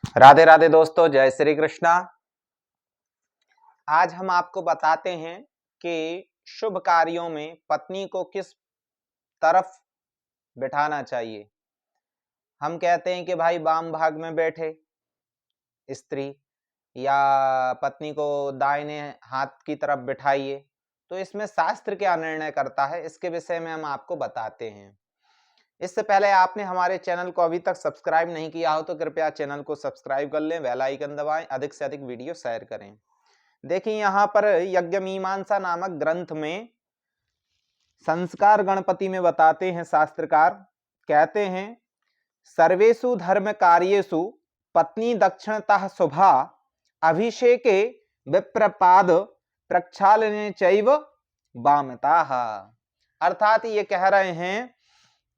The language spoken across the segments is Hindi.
राधे राधे दोस्तों, जय श्री कृष्णा। आज हम आपको बताते हैं कि शुभ कार्यों में पत्नी को किस तरफ बिठाना चाहिए। हम कहते हैं कि भाई वाम भाग में बैठे स्त्री, या पत्नी को दाहिने हाथ की तरफ बिठाइए। तो इसमें शास्त्र क्या निर्णय करता है, इसके विषय में हम आपको बताते हैं। इससे पहले आपने हमारे चैनल को अभी तक सब्सक्राइब नहीं किया हो तो कृपया चैनल को सब्सक्राइब कर लें, बेल आइकन दबाएं, अधिक से अधिक वीडियो शेयर करें। देखिए, यहाँ पर यज्ञ मीमांसा नामक ग्रंथ में संस्कार गणपति में बताते हैं शास्त्रकार, कहते हैं सर्वेषु धर्म कार्येषु पत्नी दक्षिणतः शुभा अभिषेके विप्रपाद प्रक्षालने चैव वामतः। अर्थात ये कह रहे हैं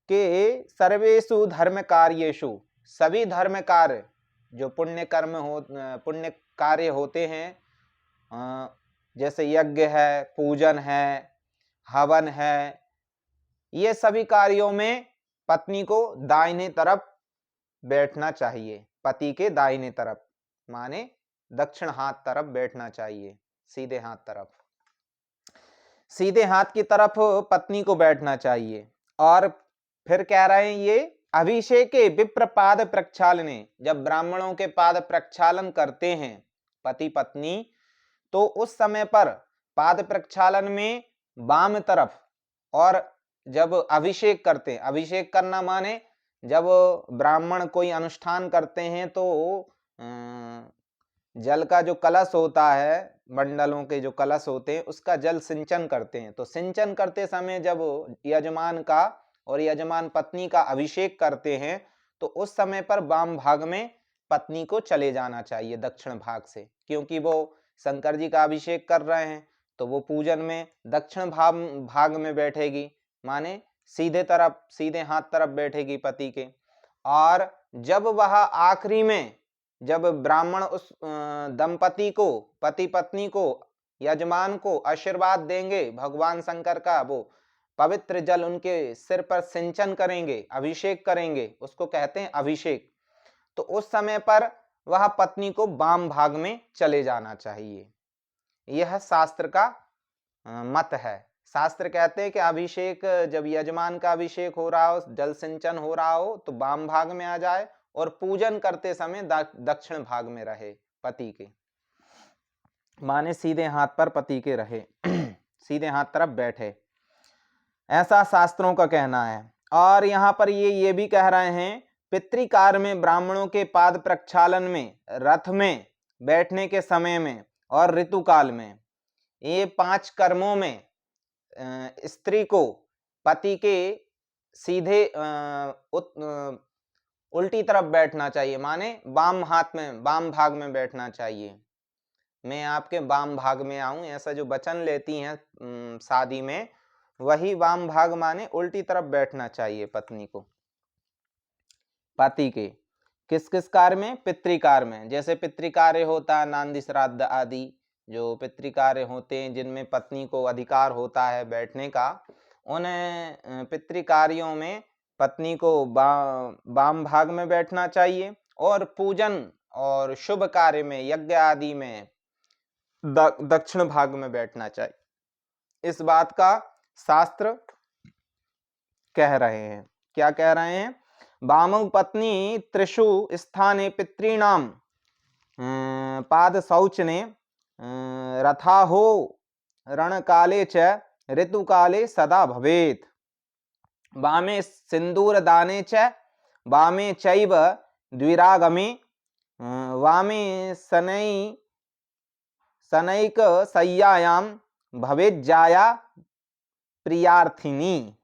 कि सर्वेषु धर्म कार्येषु, सभी धर्म कार्य जो पुण्य कार्य होते हैं, जैसे यज्ञ है, पूजन है, हवन है, ये सभी कार्यों में पत्नी को दाहिने तरफ बैठना चाहिए। पति के दाहिने तरफ माने दक्षिण हाथ तरफ बैठना चाहिए, सीधे हाथ तरफ, सीधे हाथ की तरफ पत्नी को बैठना चाहिए। और फिर कह रहे हैं ये अभिषेक के विप्र पाद प्रक्षालने, जब ब्राह्मणों के पाद प्रक्षालन करते हैं पति पत्नी, तो उस समय पर पाद प्रक्षालन में वाम तरफ, और जब अभिषेक करते हैं, अभिषेक करना माने जब ब्राह्मण कोई अनुष्ठान करते हैं तो जल का जो कलश होता है, मंडलों के जो कलश होते हैं, उसका जल सिंचन करते हैं। तो सिंचन करते समय जब यजमान का और यजमान पत्नी का अभिषेक करते हैं, तो उस समय पर वाम भाग में पत्नी को चले जाना चाहिए दक्षिण भाग से, क्योंकि वो शंकर जी का अभिषेक कर रहे हैं, तो वो पूजन में दक्षिण भाग में बैठेगी, माने सीधे तरफ, सीधे हाथ तरफ बैठेगी पति के। और जब वह आखिरी में, जब ब्राह्मण उस दंपति को, पति पत्नी को, यजमान को आशीर्वाद देंगे भगवान शंकर का, वो पवित्र जल उनके सिर पर सिंचन करेंगे, अभिषेक करेंगे, उसको कहते हैं अभिषेक। तो उस समय पर वह पत्नी को वाम भाग में चले जाना चाहिए। यह शास्त्र का मत है। शास्त्र कहते हैं कि अभिषेक, जब यजमान का अभिषेक हो रहा हो, जल सिंचन हो रहा हो, तो वाम भाग में आ जाए, और पूजन करते समय दक्षिण भाग में रहे पति के, माने सीधे हाथ पर पति के रहे सीधे हाथ तरफ बैठे, ऐसा शास्त्रों का कहना है। और यहाँ पर ये भी कह रहे हैं पितृकार में, ब्राह्मणों के पाद प्रक्षालन में, रथ में बैठने के समय में, और ऋतुकाल में, ये 5 कर्मों में स्त्री को पति के सीधे उल्टी तरफ बैठना चाहिए, माने वाम हाथ में, वाम भाग में बैठना चाहिए। मैं आपके वाम भाग में आऊं, ऐसा जो वचन लेती हैं शादी में, वही वाम भाग माने उल्टी तरफ बैठना चाहिए पत्नी को पति के। किस किस कार्य में? पितृकार्य में। जैसे पितृकार्य होता है, नांदी श्राद्ध आदि जो पितृकार्य होते हैं, जिनमें पत्नी को अधिकार होता है बैठने का, उन पितृकार्यों में पत्नी को वाम भाग में बैठना चाहिए। और पूजन और शुभ कार्य में, यज्ञ आदि में दक्षिण भाग में बैठना चाहिए। इस बात का शास्त्र कह रहे हैं। क्या कह रहे हैं? वामौ पत्नी त्रिषु स्थाने पितॄणाम पाद शौचने रथाहो रणकाले च ऋतुकाले सदा भवेत्। वामे सिंदूरदाने च वामे चैव द्विरागमे वामे शनैक शय्यायां भवेज्जाया प्रियार्थिनी।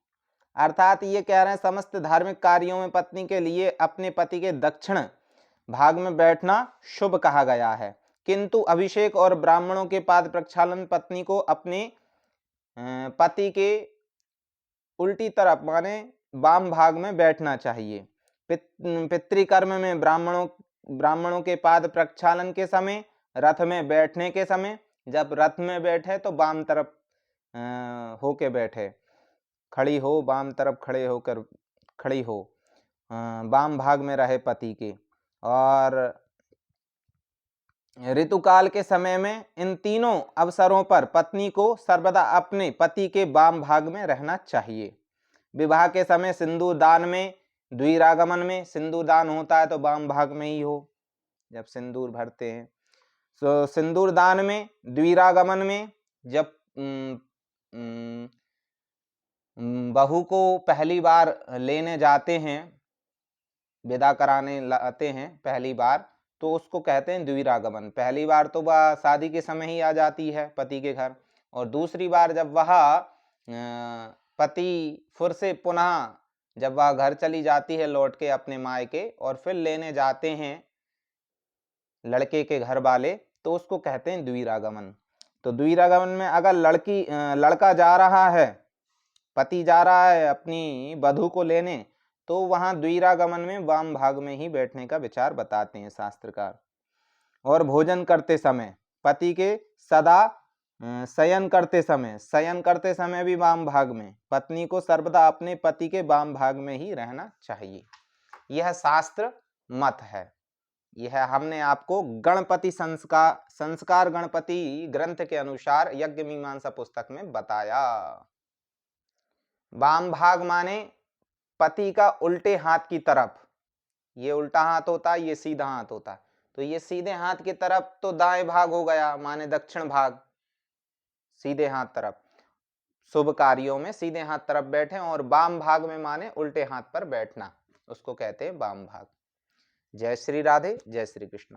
अर्थात ये कह रहे हैं समस्त धार्मिक कार्यों में पत्नी के लिए अपने पति के दक्षिण भाग में बैठना शुभ कहा गया है, किंतु अभिषेक और ब्राह्मणों के पाद प्रक्षालन पत्नी को अपने पति के उल्टी तरफ माने वाम भाग में बैठना चाहिए। पितृकर्म में ब्राह्मणों के पाद प्रक्षालन के समय, रथ में बैठने के समय, जब रथ में बैठे तो वाम तरफ होके बैठे, खड़ी हो, वाम तरफ खड़े होकर खड़ी हो, वाम भाग में रहे पति के। और ऋतुकाल के समय में इन तीनों अवसरों पर पत्नी को सर्वदा अपने पति के वाम भाग में रहना चाहिए। विवाह के समय सिंदूर दान में, द्विरागमन में सिंदूर दान होता है तो वाम भाग में ही हो, जब सिंदूर भरते हैं। तो सिंदूर दान में, द्विरागमन में, जब बहू को पहली बार लेने जाते हैं, विदा कराने लाते हैं पहली बार, तो उसको कहते हैं द्विरागमन। पहली बार तो वह शादी के समय ही आ जाती है पति के घर, और दूसरी बार जब वह पति फिर से पुनः जब वह घर चली जाती है लौट के अपने मायके, और फिर लेने जाते हैं लड़के के घर वाले, तो उसको कहते हैं द्विरागमन। तो द्विरागमन में अगर लड़का जा रहा है, पति जा रहा है अपनी वधू को लेने, तो वहां द्विरागमन में वाम भाग में ही बैठने का विचार बताते हैं शास्त्रकार। और भोजन करते समय पति के सदा शयन करते समय भी वाम भाग में, पत्नी को सर्वदा अपने पति के वाम भाग में ही रहना चाहिए। यह शास्त्र मत है। यह हमने आपको गणपति संस्कार गणपति ग्रंथ के अनुसार यज्ञ मीमांसा पुस्तक में बताया। वाम भाग माने पति का उल्टे हाथ की तरफ। ये उल्टा हाथ होता है, ये सीधा हाथ होता है। तो ये सीधे हाथ की तरफ तो दाएं भाग हो गया, माने दक्षिण भाग, सीधे हाथ तरफ। शुभ कार्यों में सीधे हाथ तरफ बैठे, और वाम भाग में माने उल्टे हाथ पर बैठना, उसको कहते हैं वाम भाग। जय श्री राधे, जय श्री कृष्ण।